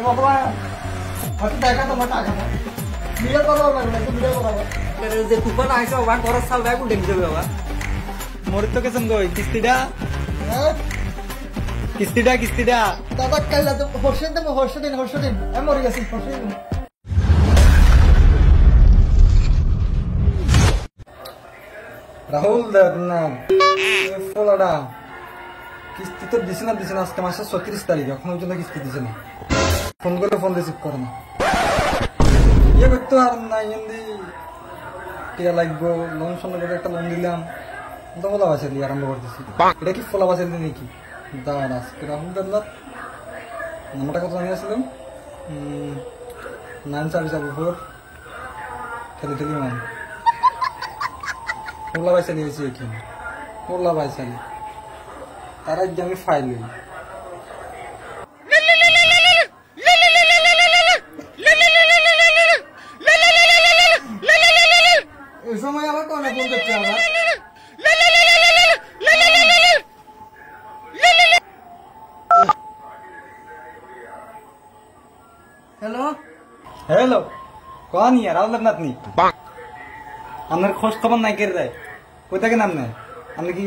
ভগবান হয়তো দেখা তোমার টাকা ভিডিও করবো ভিডিও করবো যে তুফান আইসা বাবা ঘরের সাল ব্যাগ উঠে দিতে বাবা মরে তো কেছেন গই কিস্তিটা কিস্তিটা দাদা কাইলা তো হর্ষ দিন আমি মরে গেছি হর্ষ দিন রাহুল না ফলাটা কিস্তি তো দিছে না আজকে মাসের 36 তারিখ এখন পর্যন্ত কিস্তি দিছে না ফোন করে ফোন রিসিভ করে না ইয়ে করতে আর না হিন্দি টিয়া লাগবো লোন সঙ্গে করে একটা লোন দিলাম তো ফোলা বাসে দিয়ে আরম্ভ করতেছি এটা কি ফোলা বাসে দিয়ে নাকি দাঁড়ান আজকে রাহুল দাদা নাম্বারটা কত জানিয়ে আসলাম 944 33 ফোলা বাসে নিয়েছি এখানে ফোলা বাসে তার আগে আমি ফাইল নিই এই সময় আবার কোন ফোন করছে আবার হ্যালো কোন ইয়ার রাহুল নাতনি আপনার খোঁজ খবর নাই কেড়ে যায় কই থাকে নাম নাই আপনি কি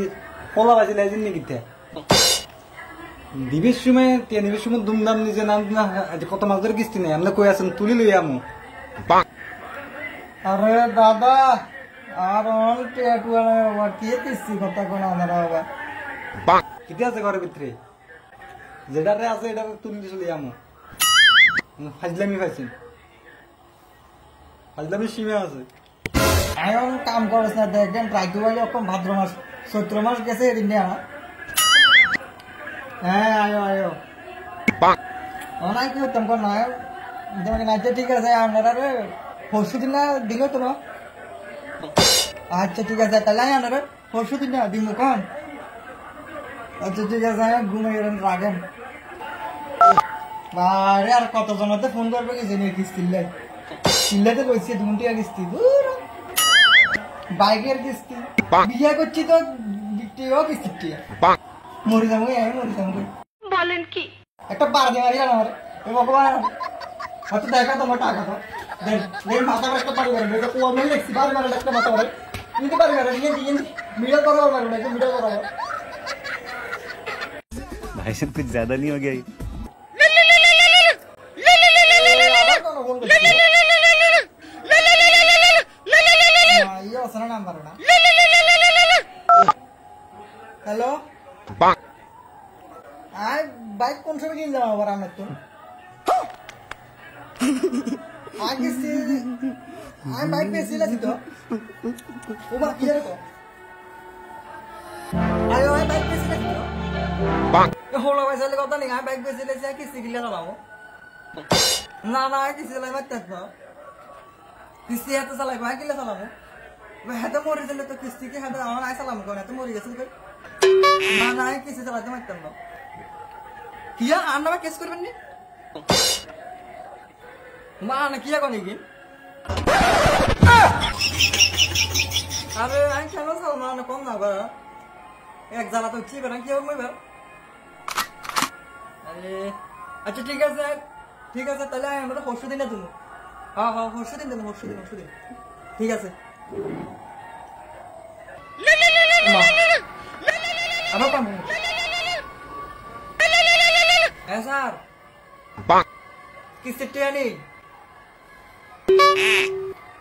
পোলা বাজি লাইছেন নাকি দিবের সময় ধুমধাম নিজে নাম না কত মাস ধরে কিস্তি নেই আপনি কই আছেন তুলি লই আমু আরে দাদা আর কি কিস্তি কথা কোন আমার আবার কিতে আছে ঘরের ভিতরে যেটারে আছে এটা তুলি চলে আমু ফাজলামি পাইছেন ফাজলামি সীমা আছে এখন কাম করছ না দেখেন রাইতু বলে ওরকম ভাদ্র মাস চৈত্র মাস গেছে এদিন নিয়ে আমার হ্যাঁ আয়ো অনাই কি হতাম কোন নয় তোমাকে নাচতে ঠিক আছে আপনারা পরশু দিন না দিল তো না আচ্ছা ঠিক আছে তাহলে আপনারা পরশু দিন না দিন কন আচ্ছা ঠিক আছে ঘুমে গেলেন রাখেন আরে আর কতজনতে ফোন করবে কি জানি কিস্তিল্লাতে কইছে 2 টাকা কিস্তি বাইকের কিস্তি বিয়ে করছি তো কিস্তি মরে যাবো বলেন কি একটা বার দিয়ে মারি আমার ভগবান হয়তো দেখা তোমার টাকা তো মাথা একটা পারি আমি দেখছি বার মারে একটা মাথা পারে নিতে পারি না ভিডিও করবো ভিডিও করবো भाई साहब कुछ ज्यादा नहीं हो गया হ্যালো বাইক কোন সময় কিনে যাবো আবার আমার তো আগে আমি বাইক পেয়েছিলাম তো ও বা কি জানো তো আরে ওই বাইক পেয়েছিলাম তো হলো পয়সা কথা নেই আমি বাইক পেয়েছিলাম কিস্তি কিনলে চালাবো না কিস্তি চালাই মারতে না কিস্তি হাতে চালাই ভাই কিনলে চালাবো হাতে মরে গেলে তো কিস্তি কি হাতে আমার আয় চালাম কেন এত মরে গেছে না কিস্তি চালাতে মারতাম না কি আর নামে কেস করবেন নি মা না কি এখন কি আরে আমি কেন চালাম না কম না বা এক জ্বালা তো চিবে না কি হবে মইবার আরে আচ্ছা ঠিক আছে তাহলে আমরা পরশু দিনে দেবো হ্যাঁ পরশু দিন দেবো পরশু দিন ঠিক আছে আবার পাবো হ্যাঁ স্যার কিস্তির টিয়া নেই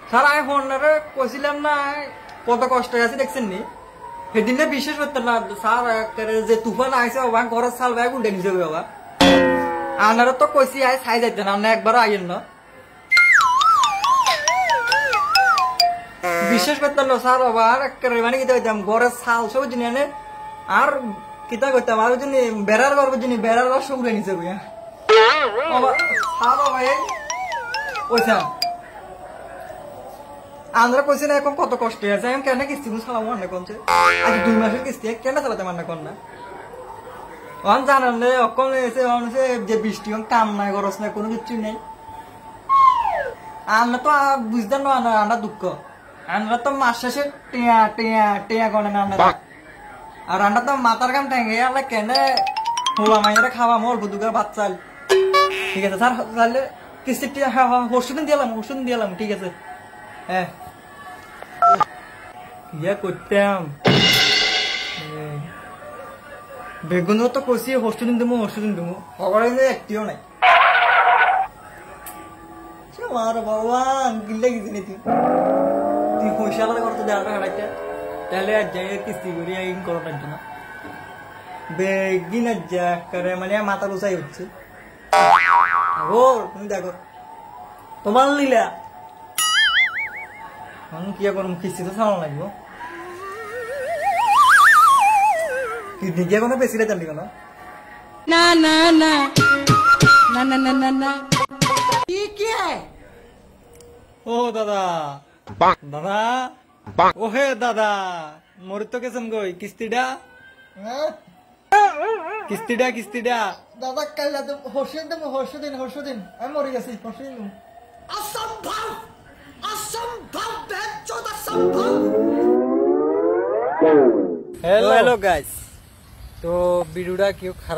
স্যার আমি ফোন কইছিলাম না কত কষ্ট আছে দেখছেন নি সেদিনে বিশেষ করতে না স্যার যে তুফান আইসে বাবা ঘরের সাল ব্যাগ উঠে নিছে বাবা আপনারা তো কইছি আয় ছাই যাইতেন আপনি একবার আইয়েন না বিশেষ করতে না স্যার বাবা আর মানে কিতা কইতাম ঘরের সাল সব জিনিস আর কিতা কইতাম আর জিনিস বেড়ার ঘর জিনিস বেড়ার ঘর সব উঠে নিছে বুঝা স্যার বাবা ওইসা আমরা কইছি না এখন কত কষ্ট আছে আমি কেন কিস্তি চালাবো মনে করছে আজ 2 মাসের কিস্তি কেন চালাতে মানে কর না অন জানান অকল যে বৃষ্টি কাম নাই খরচ নাই কোনো কিছু নেই আমরা তো বুঝতেন না আমরা দুঃখ আমরা তো মাস শেষে টিয়া টিয়া টিয়া করেন আমরা আর আমরা তো মাথার কাম ঠেঙ্গে আমরা কেন হোলা মাইরা খাওয়া অল্প দুগা বাচ্চা ঠিক আছে স্যার, তাহলে কিস্তিটা হ্যাঁ হ্যাঁ পরশু দিন দিলাম ঠিক আছে। হ্যাঁ ইয়া করতাম বেগুনও তো কষিয়ে পরশু দিন দেবো খবর একটিও নাই। আমার ভগবান গিল্লে গেছি নি তুই পয়সা আলাদা করতে দেওয়াটা হারাইতে তাহলে আর যাই কিস্তি করি ইন করার জন্য বেগিন আর যা করে মানে মাথা গোসাই হচ্ছে। ও তুমি দেখো তোমার লীলা আমি কি করুম, কিস্তি তো ছাড়ানো লাগবো। কিডনি গিয়ে কোনো বেশি চালি কেন? না না না না না না না না কি ও দাদা দাদা ও হে দাদা মোর তো কেসম গই কিস্তিটা দাদা কাল হর্ষ দিন আমি মরে গেছি হর্ষ দিন। হ্যালো গাইস, তো ভিডিওটা কেউ খারাপ